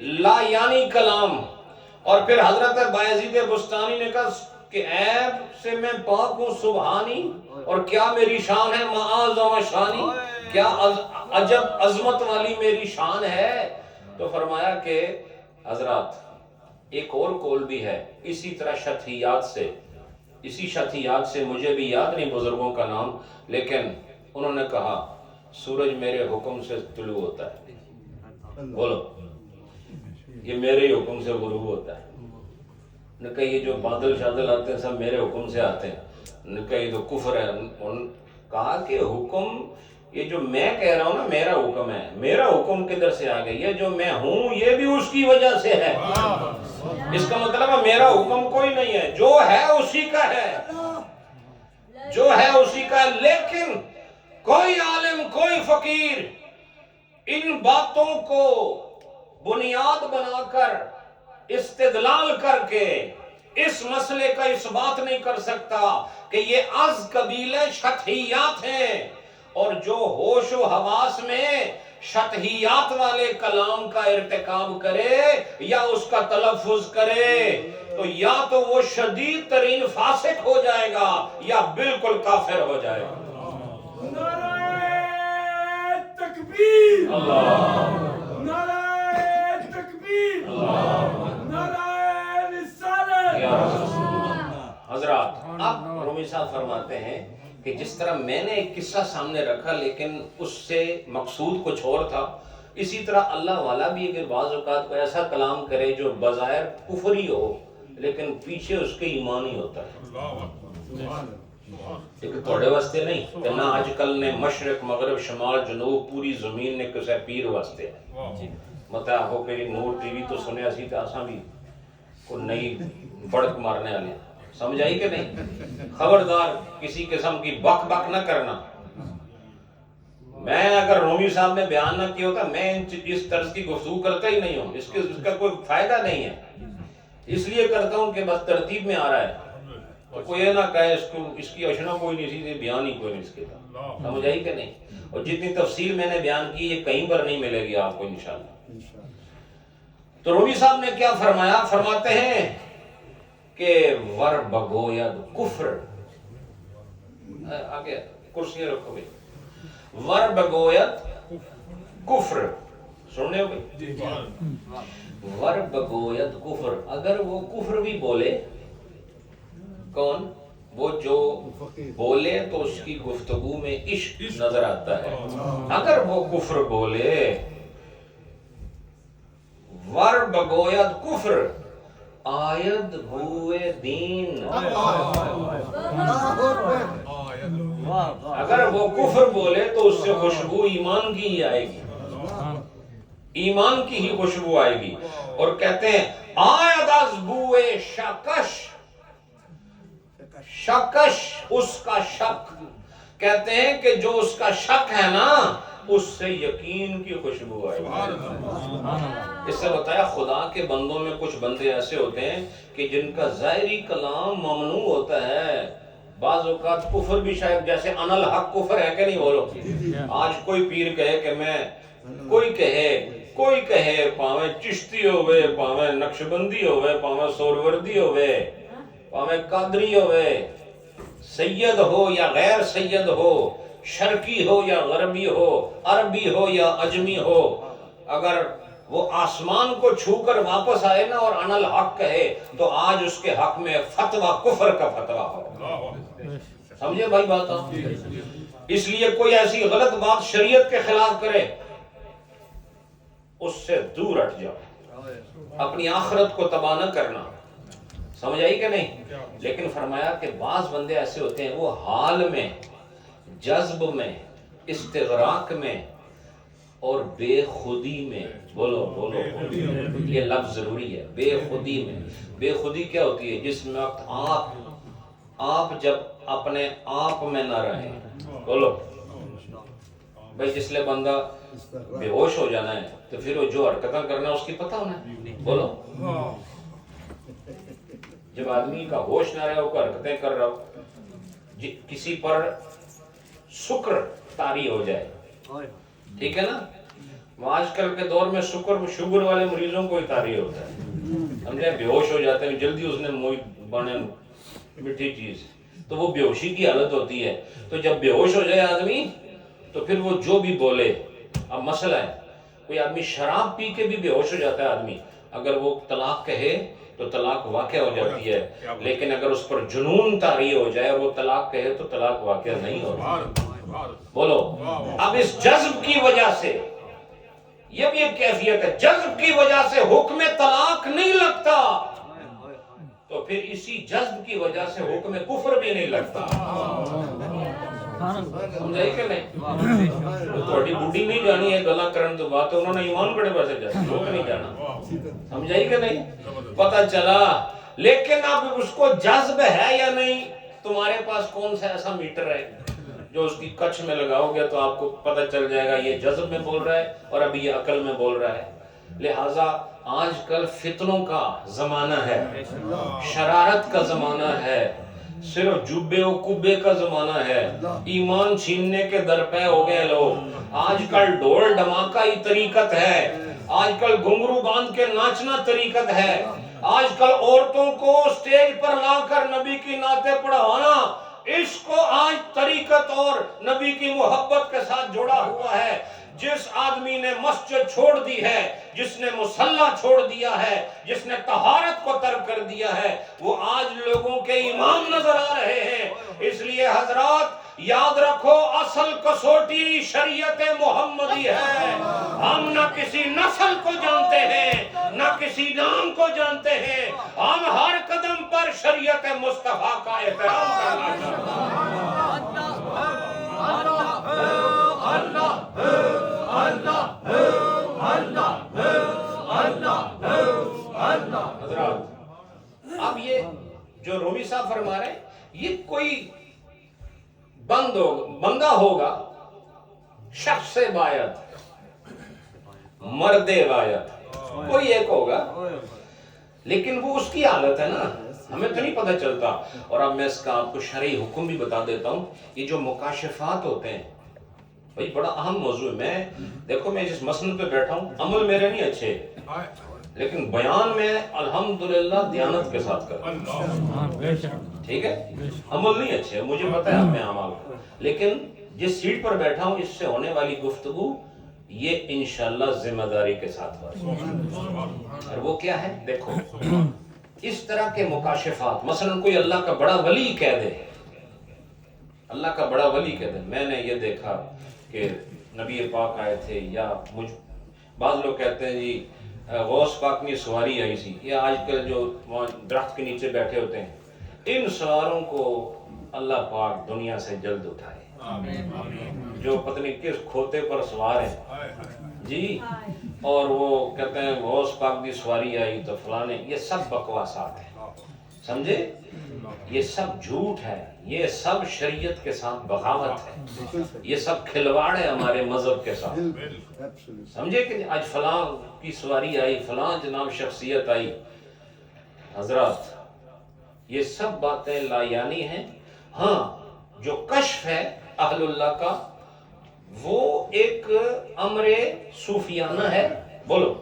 لا یعنی کلام. اور پھر حضرت بایزید بستانی نے کہا کہ عیب سے میں پاک ہوں سبحانی، اور کیا میری شان ہے معاذ و شانی، کیا عجب عظمت والی میری شان ہے. تو فرمایا کہ حضرات ایک اور قول بھی ہے اسی طرح شطحیات سے، اسی شطحیات سے، مجھے بھی یاد نہیں بزرگوں کا نام، لیکن انہوں نے کہا سورج میرے حکم سے طلوع ہوتا ہے. بولو یہ میرے ہی حکم سے غروب ہوتا ہے. نے کہا یہ جو بادل شادل آتے ہیں سب میرے حکم سے آتے ہیں. نے کہا یہ تو کفر ہے. انہوں نے کہا کہ حکم یہ جو میں کہہ رہا ہوں نا میرا حکم ہے، میرا حکم کدھر سے آ گئی ہے؟ جو میں ہوں یہ بھی اس کی وجہ سے ہے. اس کا مطلب ہے میرا حکم کوئی نہیں ہے، جو ہے اسی کا ہے، جو ہے اسی کا ہے. لیکن کوئی عالم کوئی فقیر ان باتوں کو بنیاد بنا کر استدلال کر کے اس مسئلے کا اس بات نہیں کر سکتا کہ یہ از قبیل شطحیات ہیں، اور جو ہوش و حواس میں شطحیات والے کلام کا ارتکاب کرے یا اس کا تلفظ کرے تو یا تو وہ شدید ترین فاسق ہو جائے گا یا بالکل کافر ہو جائے گا. نعرہ تکبیر، اللہ نعرہ تکبیر، نعرہ رسالت. حضرات اب رومی صاحب فرماتے ہیں کہ جس طرح میں نے ایک قصہ سامنے رکھا لیکن اس سے مقصود کچھ اور تھا، اسی طرح اللہ والا بھی اگر بعض اوقات کو ایسا کلام کرے جو بظاہر کفری ہو لیکن پیچھے اس کے ایمان ہی ہوتا ہے. لیکن تھوڑے واسطے نہیں کہ نہ آج کل نے مشرق مغرب شمال جنوب پوری زمین نے کسے پیر واسطے ہے. متا ہو کہ نور ٹی وی تو سنیا سی تو آساں بھی کوئی نئی بڑک مارنے والے. سمجھ آئی کہ نہیں؟ خبردار کسی قسم کی بک بک نہ کرنا. میں اگر رومی صاحب نے بیان نہ کیا ہوتا میں اس طرز کی گفتگو کرتا ہی نہیں ہوں. اس کا کوئی فائدہ نہیں ہے، اس لیے کرتا ہوں کہ بس ترتیب میں آ رہا ہے تو کوئی یہ نہ کہے اس کی اشنا کوئی نہیں تھی، بیان ہی کوئی نہیں اس کے تھا. سمجھ آئی کہ نہیں؟ اور جتنی تفصیل میں نے بیان کی یہ کہیں پر نہیں ملے گی آپ کو انشاءاللہ. تو رومی صاحب نے کیا فرمایا؟ فرماتے ہیں کہ ور بگوید کفر، آگے کرسی رکھو گے، ور بگوید کفر، سننے ہو گئی، ور بگوید کفر، اگر وہ کفر بھی بولے، کون؟ وہ جو بولے تو اس کی گفتگو میں عشق نظر آتا ہے. اگر وہ کفر بولے، ور بگوید کفر آید ہوئے دین، اگر وہ کفر بولے تو اس سے خوشبو ایمان کی ہی آئے گی، ایمان کی ہی خوشبو آئے گی. اور کہتے ہیں آید از بوئے شکش، شکش اس کا شک، کہتے ہیں کہ جو اس کا شک ہے نا اس سے یقین کی خوشبو آئے گی. اس سے بتایا خدا کے بندوں میں کچھ بندے ایسے ہوتے ہیں کہ جن کا ظاہری کلام ممنوع ہوتا ہے، بعض اوقات کفر بھی شاید، جیسے ان الحق کفر ہے کہ نہیں بولو. آج کوئی پیر کہے کہ میں، کوئی کہے پاویں چشتی ہوئے، پاویں نقشبندی ہوئے، پاویں سوروردی ہوئے، پاویں قادری ہوئے، سید ہو یا غیر سید ہو، شرقی ہو یا غربی ہو، عربی ہو یا عجمی ہو، اگر وہ آسمان کو چھو کر واپس آئے نا اور ان الحق کہے تو آج اس کے حق میں فتویٰ کفر کا فتویٰ ہو. سمجھے بھائی بات؟ اس لیے کوئی ایسی غلط بات شریعت کے خلاف کرے اس سے دور ہٹ جاؤ، اپنی آخرت کو تباہ نہ کرنا. سمجھ آئی کہ نہیں؟ لیکن فرمایا کہ بعض بندے ایسے ہوتے ہیں وہ حال میں، جذب میں، استغراق میں اور بے خودی میں، بولو یہ لفظ ضروری ہے، بے خودی میں. بے خودی کیا ہوتی ہے؟ جس وقت آپ جب اپنے آپ میں نہ رہیں. بولو بھائی جس لئے بندہ بے ہوش ہو جانا ہے تو پھر وہ جو حرکتیں کرنا ہے اس کی پتہ ہونا ہے. بولو جب آدمی کا ہوش نہ رہے، وہ حرکتیں کر رہا ہو، کسی پر شکر طاری ہو جائے، ٹھیک ہے نا، آج کل کے دور میں شوگر والے مریضوں کو اتاری ہوتا ہے, سمجھے, بے ہوش ہو جاتے ہیں جلدی, اس نے بنے میٹھی چیز, تو وہ بے ہوشی کی حالت ہوتی ہے. تو جب بے ہوش ہو جائے آدمی تو پھر وہ جو بھی بولے. اب مسئلہ ہے, کوئی آدمی شراب پی کے بھی بے ہوش ہو جاتا ہے آدمی, اگر وہ طلاق کہے تو طلاق واقع ہو جاتی ہے, لیکن اگر اس پر جنون طاری ہو جائے اور وہ طلاق کہے تو طلاق واقع نہیں ہوتا. بولو. اب اس جذب کی وجہ سے, یہ بھی ایک کیفیت ہے, جذب کی وجہ سے حکم طلاق نہیں لگتا, تو پھر اسی جذب کی وجہ سے حکم کفر بھی نہیں لگتا. سمجھائی کہ نہیں؟ تھوڑی بوڑھی نہیں جانی ہے گلا کرن تو بات, انہوں نے ایمان بڑے پیسے جاتے, لوگ نہیں جانا. سمجھائی کہ نہیں؟ پتہ چلا. لیکن اب اس کو جذب ہے یا نہیں, تمہارے پاس کون سا ایسا میٹر ہے جو اس کی کچھ میں لگاؤ گے تو آپ کو پتہ چل جائے گا یہ جذب میں بول رہا ہے اور ابھی یہ عقل میں بول رہا ہے. لہٰذا آج کل فتنوں کا زمانہ ہے, شرارت کا زمانہ ہے, صرف جبے و کبے کا زمانہ ہے, ایمان چھیننے کے درپے ہو گئے لوگ. آج کل ڈھول ڈھماکہ ہی طریقت ہے, آج کل گھنگرو باندھ کے ناچنا طریقت ہے, آج کل عورتوں کو سٹیج پر لا کر نبی کی نعتیں پڑھوانا اس کو آج طریقت اور نبی کی محبت کے ساتھ جڑا ہوا ہے. جس آدمی نے مسجد چھوڑ دی ہے, جس نے مصلی چھوڑ دیا ہے, جس نے طہارت کو ترک کر دیا ہے, وہ آج لوگوں کے امام نظر آ رہے ہیں. اس لیے حضرات یاد رکھو, اصل کسوٹی شریعت محمدی ہے. ہم نہ کسی نسل کو جانتے ہیں نہ کسی نام کو جانتے ہیں, ہم ہر قدم پر شریعت مصطفیٰ کا احترام کرنا چاہتے ہیں. اب یہ جو رومی صاحب فرما رہے ہیں, یہ کوئی بندہ ہوگا, شخص باید, مرد باید, کوئی ایک ہوگا, لیکن وہ اس کی حالت ہے نا, ہمیں تو نہیں پتہ چلتا. اور اب میں اس کا آپ کو شرعی حکم بھی بتا دیتا ہوں. یہ جو مکاشفات ہوتے ہیں بھائی بڑا اہم موضوع ہے. میں دیکھو, میں جس مسند پہ بیٹھا ہوں, عمل میرے نہیں اچھے, لیکن بیان میں الحمدللہ دیانت کے ساتھ کرتا. ٹھیک ہے, عمل نہیں اچھے, مجھے پتہ ہے میں عمل, لیکن جس سیٹ پر بیٹھا ہوں اس سے ہونے والی گفتگو یہ انشاءاللہ ذمہ داری کے ساتھ ہوگی. اور وہ کیا ہے دیکھو, اس طرح کے مکاشفات, مثلا کوئی اللہ کا بڑا ولی کہہ دے, اللہ کا بڑا ولی کہہ دے میں نے یہ دیکھا کہ نبی پاک آئے تھے, یا بعض لوگ کہتے ہیں جی غوث پاک کی سواری آئی سی, یا آج کل جو درخت کے نیچے بیٹھے ہوتے ہیں, ان سواروں کو اللہ پاک دنیا سے جلد اٹھائے. جو پتہ نہیں کس کھوتے پر سوار ہیں جی, اور وہ کہتے ہیں غوث پاک کی سواری آئی تو فلانے, یہ سب بکواسات ہیں. سمجھے, یہ سب جھوٹ ہے, یہ سب شریعت کے ساتھ بغاوت ہے, یہ سب کھلواڑ ہے ہمارے مذہب کے ساتھ. سمجھے کہ آج فلاں کی سواری آئی, فلاں جناب شخصیت آئی. حضرات یہ سب باتیں لا یعنی ہیں. ہاں جو کشف ہے اہل اللہ کا وہ ایک امر صوفیانہ ہے. بولو,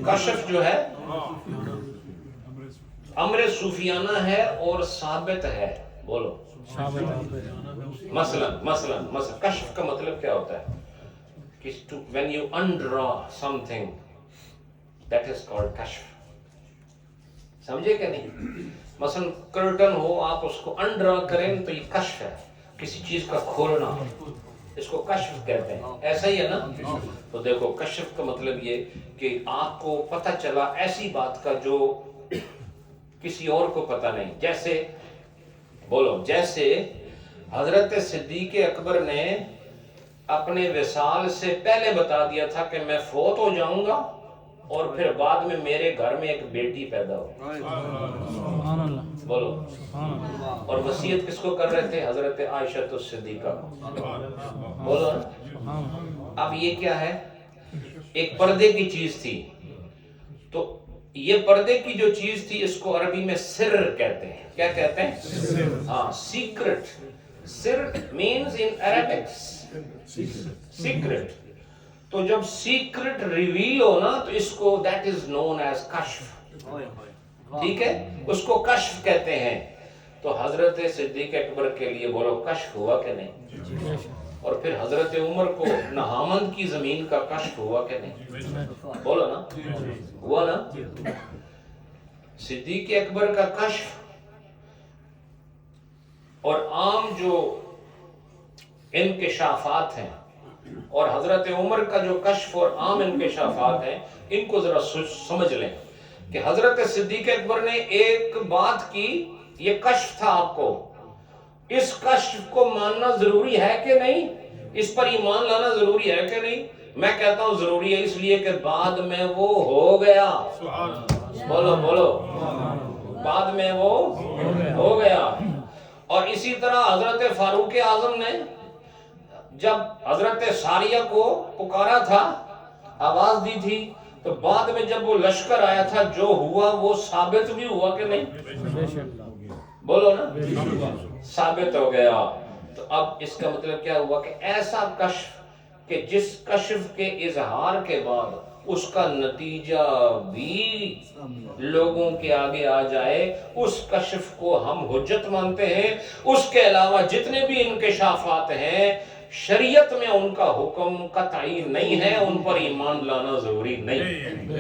کشف جو ہے امر صوفیانہ ہے اور ثابت ہے. بولو, مثلا کشف کا مطلب کیا ہوتا ہے؟ when you undraw something, that is called کشف. سمجھے کہ نہیں؟ مثلا کرٹن ہو, آپ اس کو انڈرا کریں تو یہ کشف ہے, کسی چیز کا کھولنا, اس کو کشف کہتے ہیں. ایسا ہی ہے نا؟ تو دیکھو, کشف کا مطلب یہ کہ آپ کو پتہ چلا ایسی بات کا جو کسی اور کو پتہ نہیں. جیسے بولو, جیسے حضرت صدیق اکبر نے اپنے وصال سے پہلے بتا دیا تھا کہ میں فوت ہو جاؤں گا اور پھر بعد میں میرے گھر میں ایک بیٹی پیدا ہو. بولو, اور وصیت کس کو کر رہے تھے؟ حضرت عائشہ الصدیقہ کو. بولو. اب یہ کیا ہے؟ ایک پردے کی چیز تھی. تو یہ پردے کی جو چیز تھی اس کو عربی میں سر کہتے ہیں. کیا کہتے ہیں؟ ہاں, secret. Sir means in Arabic secret. تو جب سیکرٹ ریویل ہو نا تو اس کو دیٹ از نون ایز کشف، ٹھیک ہے، اس کو کشف کہتے ہیں۔ تو حضرت صدیق اکبر کے لیے بولو کشف ہوا کہ نہیں؟ اور پھر حضرت عمر کو نہامند کی زمین کا کشف ہوا کہ نہیں؟ بولو نا، ہوا نا؟ صدیق اکبر کا کشف اور عام جو انکشافات ہیں اور حضرت عمر کا جو کشف اور عام انکشافات ہیں، ان کو ذرا سمجھ لیں کہ حضرت صدیق اکبر نے ایک بات کی، یہ کشف تھا آپ کو، اس کشف کو ماننا ضروری ہے کہ نہیں؟ اس پر ایمان لانا ضروری ہے کہ نہیں؟ میں کہتا ہوں ضروری ہے، اس لیے کہ بعد میں وہ ہو گیا۔ بولو بولو، بعد میں وہ ہو گیا۔ اور اسی طرح حضرت فاروق اعظم نے جب حضرت ساریہ کو پکارا تھا، آواز دی تھی، تو بعد میں جب وہ لشکر آیا تھا، جو ہوا وہ ثابت بھی ہوا کہ نہیں؟ بولو نا، ثابت ہو گیا۔ تو اب اس کا مطلب کیا ہوا کہ ایسا کشف کہ جس کشف کے اظہار کے بعد اس کا نتیجہ بھی لوگوں کے آگے آ جائے، اس کشف کو ہم حجت مانتے ہیں۔ اس کے علاوہ جتنے بھی انکشافات ہیں شریعت میں ان کا حکم قطعی نہیں ہے، ان پر ایمان لانا ضروری نہیں۔